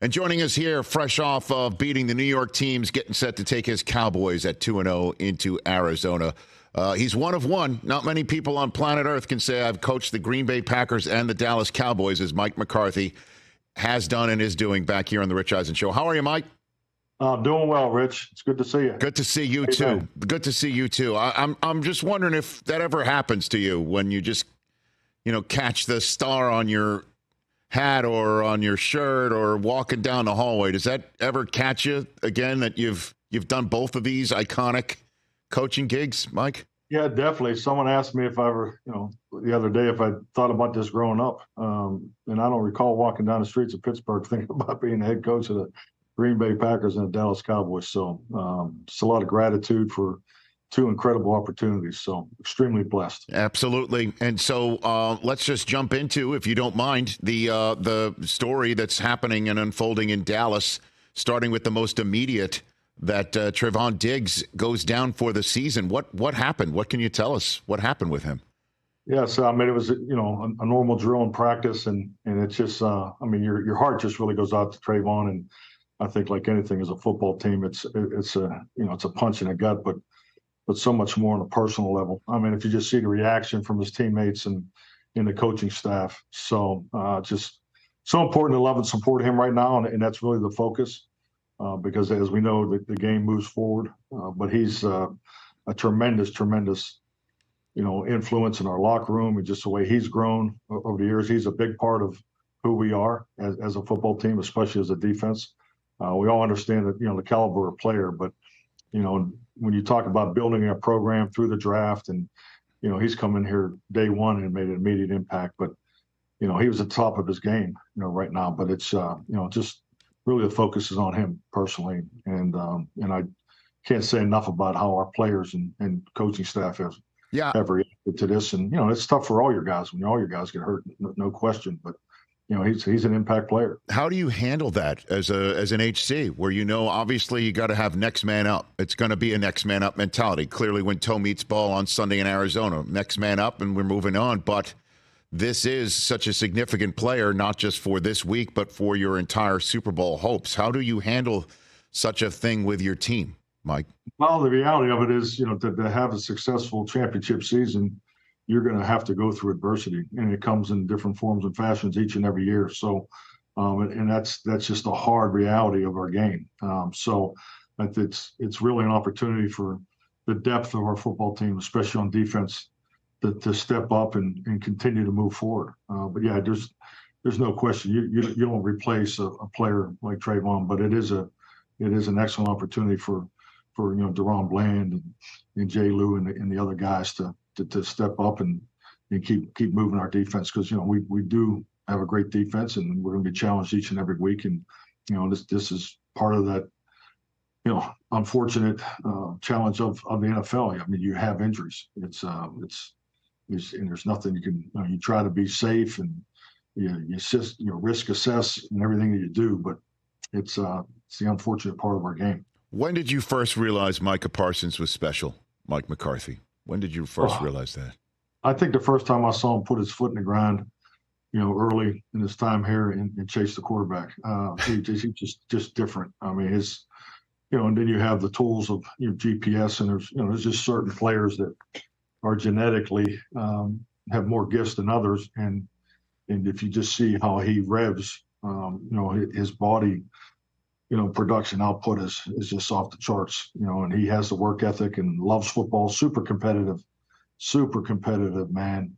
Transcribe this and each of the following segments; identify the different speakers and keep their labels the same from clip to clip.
Speaker 1: And joining us here, fresh off of beating the New York teams, getting set to take his Cowboys at 2-0 into Arizona. He's one of one. Not many people on planet Earth can say I've coached the Green Bay Packers and the Dallas Cowboys, as Mike McCarthy has done and is doing back here on the Rich Eisen Show. How are you, Mike?
Speaker 2: Doing well, Rich. It's good to see you.
Speaker 1: Good to see you, too. Good to see you, too. I'm just wondering if that ever happens to you when you just, catch the star on your hat or on your shirt or walking down the hallway. Does that ever catch you again that you've done both of these iconic coaching gigs, Mike?
Speaker 2: Yeah, definitely. Someone asked me if I ever, the other day, if I thought about this growing up. And I don't recall walking down the streets of Pittsburgh thinking about being the head coach of the Green Bay Packers and the Dallas Cowboys. So just a lot of gratitude for two incredible opportunities. So extremely blessed.
Speaker 1: Absolutely. And so let's just jump into, if you don't mind, the story that's happening and unfolding in Dallas, starting with the most immediate, that Trayvon Diggs goes down for the season. What happened? What can you tell us? What happened with him?
Speaker 2: Yeah, so it was a normal drill in practice, and it's just your heart just really goes out to Trayvon, and I think like anything as a football team, it's a punch in the gut, but so much more on a personal level. If you just see the reaction from his teammates and the coaching staff, so just so important to love and support him right now, and that's really the focus. Because as we know, the game moves forward, but he's a tremendous influence in our locker room, and just the way he's grown over the years. He's a big part of who we are as a football team, especially as a defense. We all understand that, the caliber of player, but, when you talk about building a program through the draft, and, he's come in here day one and made an immediate impact, but, he was at the top of his game, right now, but it's, just really the focus is on him personally. And I can't say enough about how our players and coaching staff have reacted to this. And, it's tough for all your guys when all your guys get hurt, no question, but he's an impact player.
Speaker 1: How do you handle that as an HC, where obviously you got to have next man up? It's going to be a next man up mentality. Clearly, when toe meets ball on Sunday in Arizona, next man up, and we're moving on. But this is such a significant player, not just for this week, but for your entire Super Bowl hopes. How do you handle such a thing with your team, Mike?
Speaker 2: Well, the reality of it is, to have a successful championship season, you're going to have to go through adversity, and it comes in different forms and fashions each and every year. So, and that's just a hard reality of our game. So it's really an opportunity for the depth of our football team, especially on defense, to step up and continue to move forward. But yeah, there's no question you don't replace a player like Trayvon, but it is an excellent opportunity for Deron Bland and Jay Lou and the other guys to step up and keep moving our defense, because we do have a great defense, and we're going to be challenged each and every week, and this is part of that unfortunate challenge of the NFL. You have injuries. And there's nothing you can. You try to be safe, and you risk assess and everything that you do, but it's the unfortunate part of our game.
Speaker 1: When did you first realize Micah Parsons was special, Mike McCarthy? When did you first realize that? I
Speaker 2: think the first time I saw him put his foot in the ground, early in his time here and chase the quarterback. He's just different. And then you have the tools of GPS, and there's just certain players that are genetically have more gifts than others, and if you just see how he revs, his body, production output is just off the charts, and he has the work ethic and loves football, super competitive man,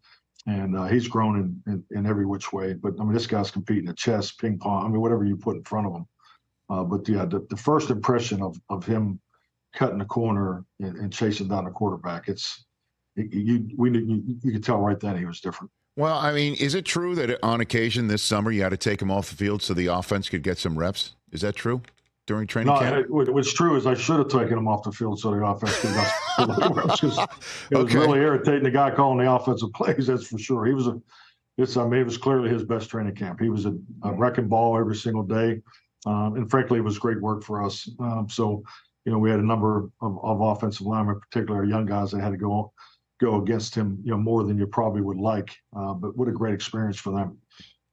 Speaker 2: and he's grown in every which way. But this guy's competing at chess, ping pong, whatever you put in front of him. But yeah, the first impression of him cutting the corner and chasing down the quarterback, you could tell right then he was different.
Speaker 1: Well, is it true that on occasion this summer you had to take him off the field so the offense could get some reps? Is that true during training camp?
Speaker 2: What's true is I should have taken him off the field so the offense could get some reps, because it was really irritating, the guy calling the offensive plays, that's for sure. It was clearly his best training camp. He was a wrecking ball every single day. And frankly, it was great work for us. So, we had a number of offensive linemen, particularly our young guys, that had to go against him, more than you probably would like. But what a great experience for them.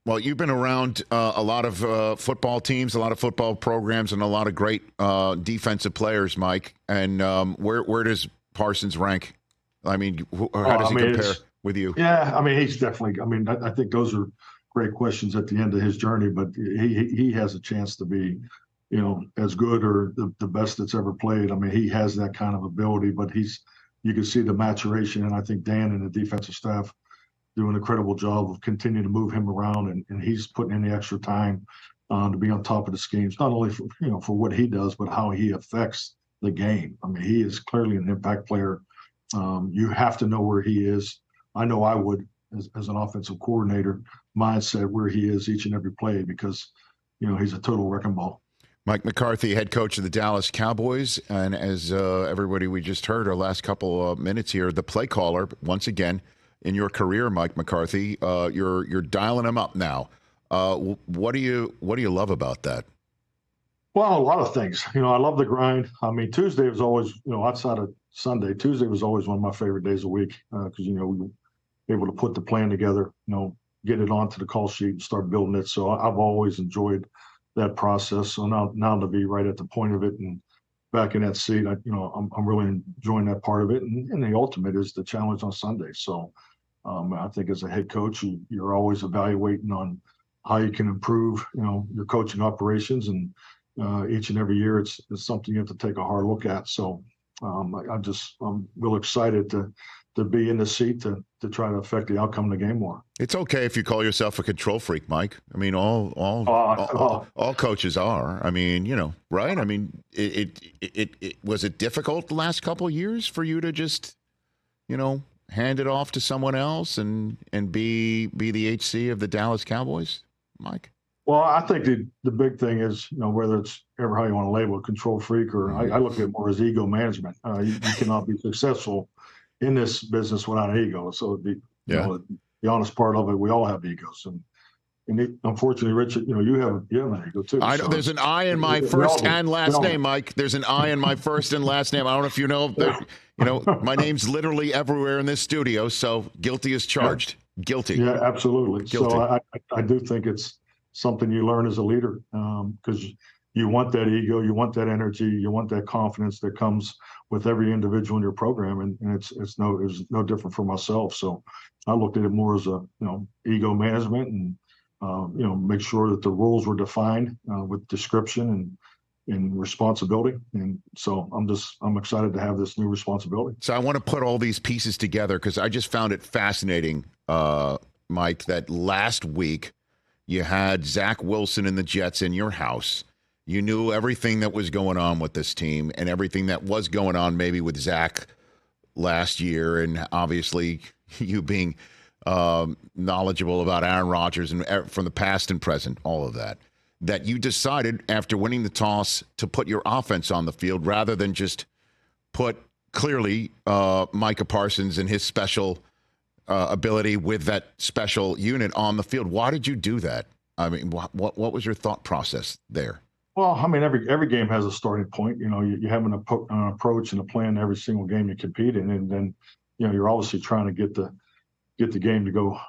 Speaker 1: Well, you've been around a lot of football teams, a lot of football programs, and a lot of great defensive players, Mike. And where does Parsons rank? I mean, how does he compare with you?
Speaker 2: Yeah, I mean, he's definitely. I mean, I think those are great questions at the end of his journey. But he has a chance to be, as good or the best that's ever played. I mean, he has that kind of ability. But you can see the maturation, and I think Dan and the defensive staff do an incredible job of continuing to move him around, and he's putting in the extra time to be on top of the schemes, not only for what he does, but how he affects the game. I mean, he is clearly an impact player. You have to know where he is. I know I would, as an offensive coordinator, mindset where he is each and every play because, he's a total wrecking ball.
Speaker 1: Mike McCarthy, head coach of the Dallas Cowboys, and as everybody we just heard our last couple of minutes here, the play caller once again. In your career, Mike McCarthy, you're dialing him up now. What do you love about that?
Speaker 2: Well, a lot of things. I love the grind. I mean, Tuesday was always, outside of Sunday, Tuesday was always one of my favorite days a week because, we were able to put the plan together, get it onto the call sheet and start building it. So I've always enjoyed that process. So now to be right at the point of it and back in that seat, I'm really enjoying that part of it. And the ultimate is the challenge on Sunday. So I think as a head coach, you're always evaluating on how you can improve, your coaching operations. And each and every year, it's something you have to take a hard look at. So I'm real excited to be in the seat to try to affect the outcome of the game more.
Speaker 1: It's okay if you call yourself a control freak, Mike. I mean, all coaches are. I mean, right? I mean, it was it difficult the last couple of years for you to just, hand it off to someone else and be the HC of the Dallas Cowboys, Mike?
Speaker 2: Well, I think the big thing is, whether it's ever how you want to label it, control freak, or I look at it more as ego management. You cannot be successful in this business without an ego. So the honest part of it, we all have egos, and unfortunately, Richard, you have an ego too.
Speaker 1: I know there's an I in my first and last name, Mike. There's an I in my first and last name. I don't know if you know. My name's literally everywhere in this studio. So guilty as charged.
Speaker 2: Yeah.
Speaker 1: Guilty.
Speaker 2: Yeah, absolutely.
Speaker 1: Guilty.
Speaker 2: So I do think it's something you learn as a leader because you want that ego, you want that energy, you want that confidence that comes with every individual in your program, and it's no different for myself. So I looked at it more as a ego management and make sure that the rules were defined with description and responsibility. And so I'm excited to have this new responsibility.
Speaker 1: So I want to put all these pieces together because I just found it fascinating, Mike, that last week you had Zach Wilson and the Jets in your house. You knew everything that was going on with this team and everything that was going on maybe with Zach last year, and obviously you being knowledgeable about Aaron Rodgers and from the past and present, all of that you decided after winning the toss to put your offense on the field rather than just put clearly Micah Parsons and his special ability with that special unit on the field. Why did you do that? I mean, what was your thought process there?
Speaker 2: Well, I mean, every game has a starting point. You have an approach and a plan every single game you compete in, and then you're obviously trying to get the game to go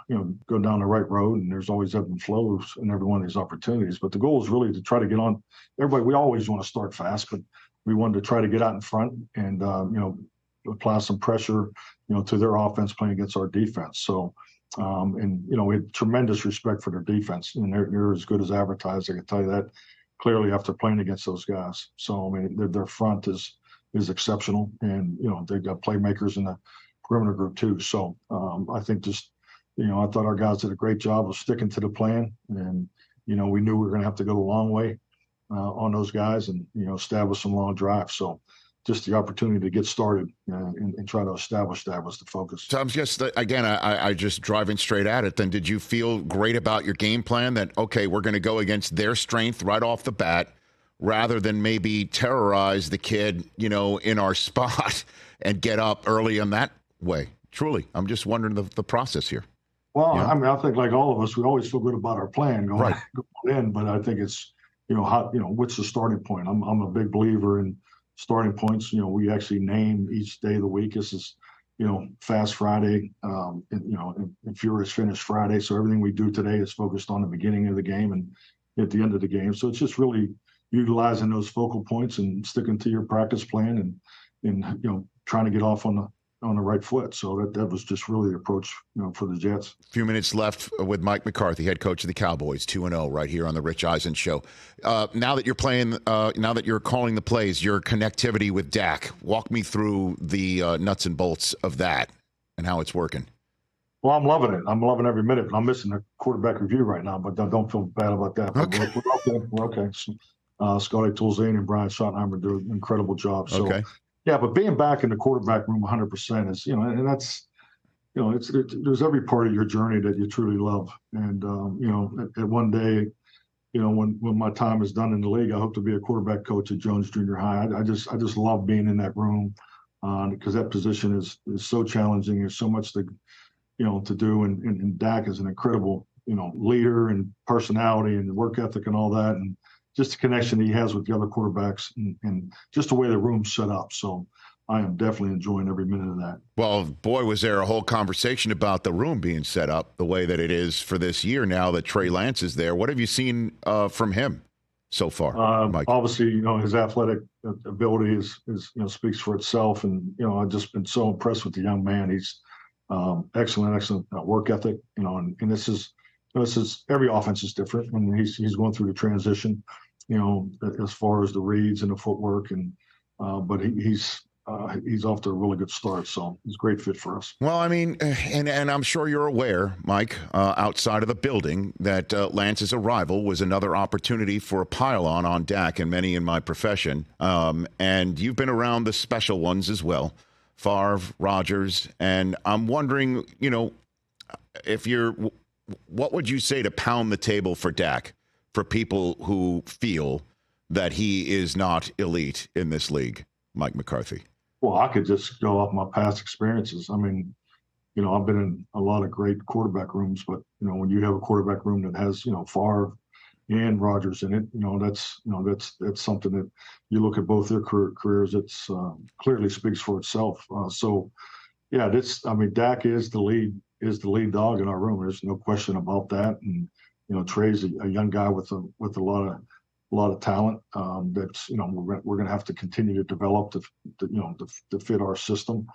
Speaker 2: down the right road, and there's always ebb and flows in every one of these opportunities. But the goal is really to try to get on. Everybody, we always want to start fast, but we wanted to try to get out in front and apply some pressure to their offense playing against our defense. So we had tremendous respect for their defense, and they're as good as advertised. I can tell you that clearly after playing against those guys. So I mean, their front is exceptional, and they've got playmakers in the perimeter group too. So I think I thought our guys did a great job of sticking to the plan, and we knew we were going to have to go a long way on those guys and establish some long drives. So just the opportunity to get started and try to establish that was the focus.
Speaker 1: So I'm just, again, I just driving straight at it. Then did you feel great about your game plan that, okay, we're going to go against their strength right off the bat rather than maybe terrorize the kid, in our spot and get up early on that way? Truly, I'm just wondering the process here.
Speaker 2: Well, I mean, I think like all of us, we always feel good about our plan going in, but I think it's, what's the starting point? I'm a big believer in starting points. We actually name each day of the week. This is, Fast Friday, and Furious Finish Friday. So everything we do today is focused on the beginning of the game and at the end of the game. So it's just really utilizing those focal points and sticking to your practice plan and trying to get off on the right foot. So that was just really the approach, for the Jets.
Speaker 1: A few minutes left with Mike McCarthy, head coach of the Cowboys, 2-0 right here on the Rich Eisen Show. Now that you're playing, now that you're calling the plays, your connectivity with Dak, walk me through the nuts and bolts of that and how it's working.
Speaker 2: Well, I'm loving it. I'm loving every minute. I'm missing a quarterback review right now, but don't feel bad about that.
Speaker 1: Okay.
Speaker 2: We're okay. Scotty Toolzane and Brian Schottenheimer do an incredible job. So,
Speaker 1: okay.
Speaker 2: Yeah, but being back in the quarterback room 100% is, and that's, there's every part of your journey that you truly love. And, at one day, when my time is done in the league, I hope to be a quarterback coach at Jones Junior High. I just love being in that room because that position is so challenging. There's so much to do. And Dak is an incredible, leader and personality and work ethic and all that. And just the connection that he has with the other quarterbacks and just the way the room's set up. So I am definitely enjoying every minute of that.
Speaker 1: Well, boy, was there a whole conversation about the room being set up the way that it is for this year now that Trey Lance is there. What have you seen from him so far, Mike?
Speaker 2: Obviously, his athletic ability is speaks for itself. And, I've just been so impressed with the young man. He's excellent work ethic, and this is every offense is different when he's going through the transition, as far as the reads and the footwork, and but he's off to a really good start, so he's a great fit for us.
Speaker 1: Well, I mean, and I'm sure you're aware, Mike, outside of the building, that Lance's arrival was another opportunity for a pile-on Dak and many in my profession, and you've been around the special ones as well, Favre, Rodgers, and I'm wondering, what would you say to pound the table for Dak for people who feel that he is not elite in this league, Mike McCarthy?
Speaker 2: Well, I could just go off my past experiences. I mean, I've been in a lot of great quarterback rooms, but, when you have a quarterback room that has, Favre and Rodgers in it, that's something that you look at both their careers, it's clearly speaks for itself. So, yeah, Dak is the lead dog in our room. There's no question about that. And, Trey's a young guy with a lot of talent that's, we're going to have to continue to develop to fit our system.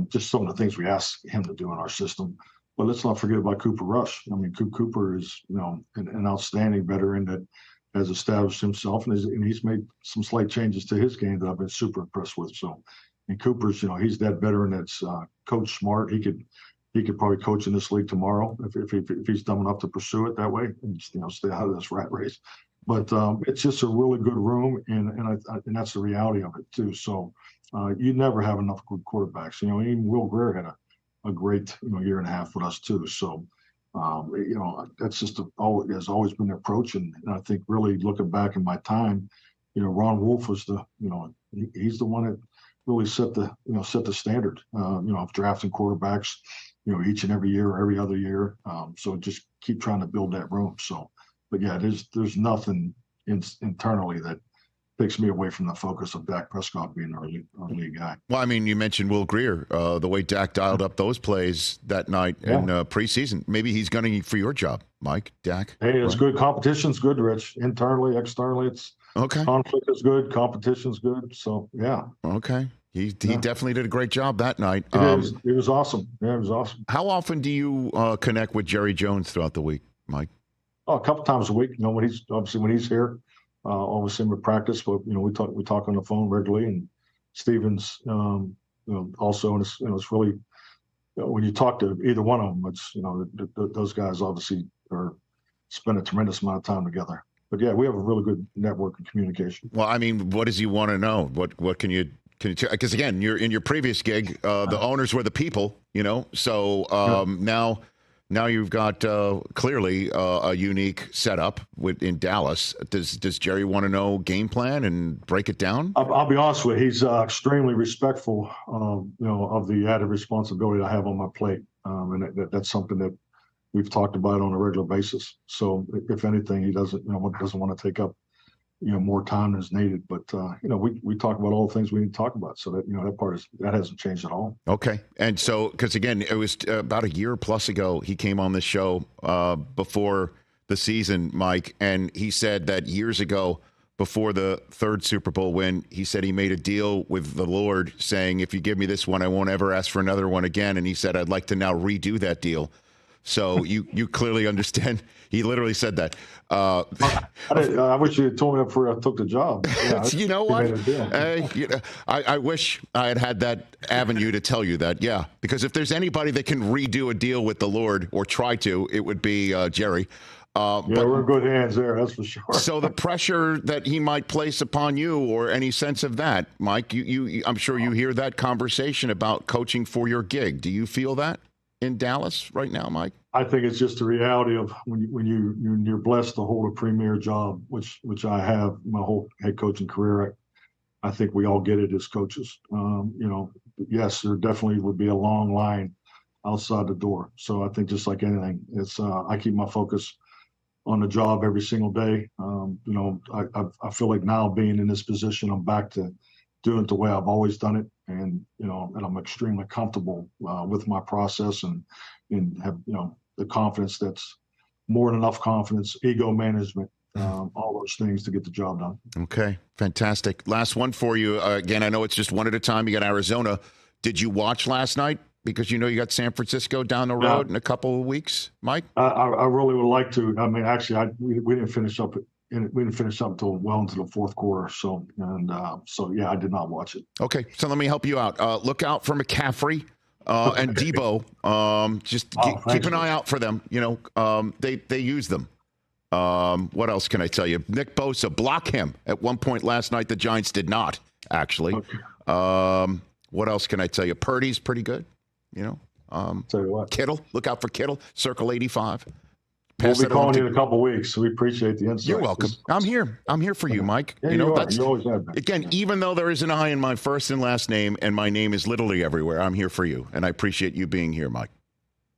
Speaker 2: Just some of the things we ask him to do in our system. But let's not forget about Cooper Rush. I mean, Cooper is, an outstanding veteran that has established himself, and he's made some slight changes to his game that I've been super impressed with. So, and Cooper's, he's that veteran that's coach smart. He could probably coach in this league tomorrow if he's dumb enough to pursue it that way and stay out of this rat race. But it's just a really good room, and that's the reality of it too. So you never have enough good quarterbacks. Even Will Greer had a great year and a half with us too. So that's just has always been the approach, and I think really looking back in my time, Ron Wolf was he's the one that really set the standard of drafting quarterbacks each and every year or every other year. So just keep trying to build that room. So, but yeah, there's nothing internally that takes me away from the focus of Dak Prescott being our lead guy.
Speaker 1: Well, I mean, you mentioned Will Greer, the way Dak dialed up those plays that night in preseason. Maybe he's gunning for your job, Mike, Dak.
Speaker 2: Hey, it's good. Competition's good, Rich. Internally, externally, it's
Speaker 1: okay.
Speaker 2: Conflict is good. Competition's good. So, yeah.
Speaker 1: Okay. He definitely did a great job that night.
Speaker 2: It was awesome. Yeah, it was awesome.
Speaker 1: How often do you connect with Jerry Jones throughout the week, Mike?
Speaker 2: Oh, a couple times a week. When he's here. Always him at practice, but we talk on the phone regularly, and Stevens also, and it's really when you talk to either one of them, it's those guys obviously spend a tremendous amount of time together. But yeah, we have a really good network of communication.
Speaker 1: Well, I mean, what does he want to know? What can you tell? Because again, you're in your previous gig, the owners were the people, so Now you've got clearly a unique setup in Dallas. Does Jerry want to know game plan and break it down?
Speaker 2: I'll be honest with you. He's extremely respectful, of the added responsibility I have on my plate, and that's something that we've talked about on a regular basis. So, if anything, he doesn't want to take up more time is needed. But we talk about all the things we need to talk about, so that that hasn't changed at all.
Speaker 1: Okay, and so because again, it was about a year plus ago he came on the show before the season, Mike, and he said that years ago, before the third Super Bowl win, he said he made a deal with the Lord saying, if you give me this one, I won't ever ask for another one again. And he said, I'd like to now redo that deal. So you clearly understand. He literally said that.
Speaker 2: I wish you had told me that before I took the job. Yeah,
Speaker 1: you know what? I wish I had that avenue to tell you that. Yeah, because if there's anybody that can redo a deal with the Lord or try to, it would be Jerry.
Speaker 2: But we're in good hands there, that's for sure.
Speaker 1: So the pressure that he might place upon you, or any sense of that, Mike, I'm sure you hear that conversation about coaching for your gig. Do you feel that in Dallas right now, Mike?
Speaker 2: I think it's just the reality of when you're blessed to hold a premier job, which I have my whole head coaching career. I think we all get it as coaches. Yes, there definitely would be a long line outside the door. So I think just like anything, it's I keep my focus on the job every single day. I feel like now being in this position, I'm back to doing it the way I've always done it, and I'm extremely comfortable with my process and have the confidence that's more than enough confidence, ego management, all those things to get the job done.
Speaker 1: Okay, fantastic. Last one for you. Again, I know it's just one at a time. You got Arizona. Did you watch last night? Because you got San Francisco down the road in a couple of weeks, Mike.
Speaker 2: I really would like to. I mean, actually, we didn't finish up. We didn't finish up until well into the fourth quarter. So yeah, I did not watch it.
Speaker 1: Okay, so let me help you out. Look out for McCaffrey and Debo. Keep an eye out for them. They use them. What else can I tell you? Nick Bosa, block him. At one point last night, the Giants did not actually. Okay. What else can I tell you? Purdy's pretty good.
Speaker 2: Tell you what.
Speaker 1: Kittle, look out for Kittle. Circle 85.
Speaker 2: We'll be calling you in a couple of weeks, so we appreciate the insight.
Speaker 1: You're welcome. I'm here for you, Mike.
Speaker 2: Yeah, you always have been.
Speaker 1: Again, even though there is an I in my first and last name, and my name is literally everywhere, I'm here for you, and I appreciate you being here, Mike.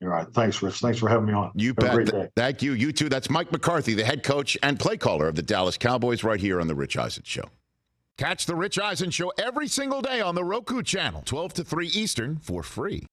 Speaker 2: All right. Thanks, Rich. Thanks for having me on.
Speaker 1: You bet. Thank you. You too. That's Mike McCarthy, the head coach and play caller of the Dallas Cowboys, right here on The Rich Eisen Show. Catch The Rich Eisen Show every single day on the Roku channel, 12 to 3 Eastern, for free.